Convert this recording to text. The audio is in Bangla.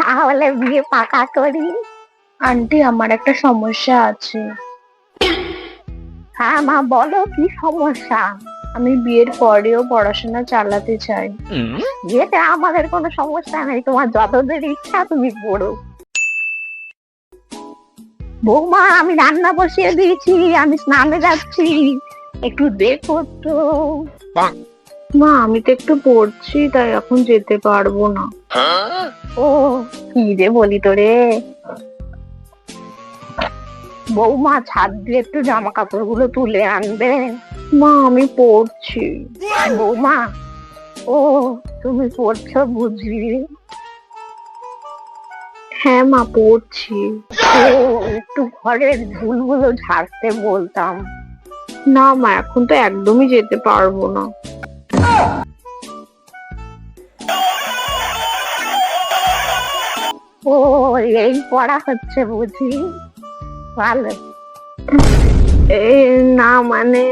তাহলে বিয়ে পাকা করি। আন্টি, আমার একটা সমস্যা আছে। হ্যাঁ মা, বলো কি সমস্যা? আমি বিয়ের পরেও পড়াশোনা চালাতে চাই। বিয়েতে আমাদের কোনো সমস্যা নেই, তোমার যতদের ইচ্ছা তুমি পড়ো। বৌমা, আমি রান্না বসিয়ে দিয়েছি, আমি স্নানে যাচ্ছি, একটু দেখো তো। মা, আমি তো একটু পড়ছি, তাই এখন যেতে পারবো না। ও, কি যে বলি তোরে। বৌমা, ছাদ দিয়ে একটু জামা কাপড় গুলো তুলে আনবে। মা, আমি পড়ছি। বৌমা, ও, তুমি পড়ছো বুঝি? হ্যাঁ মা, পড়ছি। ও, একটু ঘরের ঝুলগুলো ঝাড়তে বলতাম। না মা, এখন তো একদমই যেতে পারবো না। ও, এই পড়া হচ্ছে বুঝি? ভালো। না মানে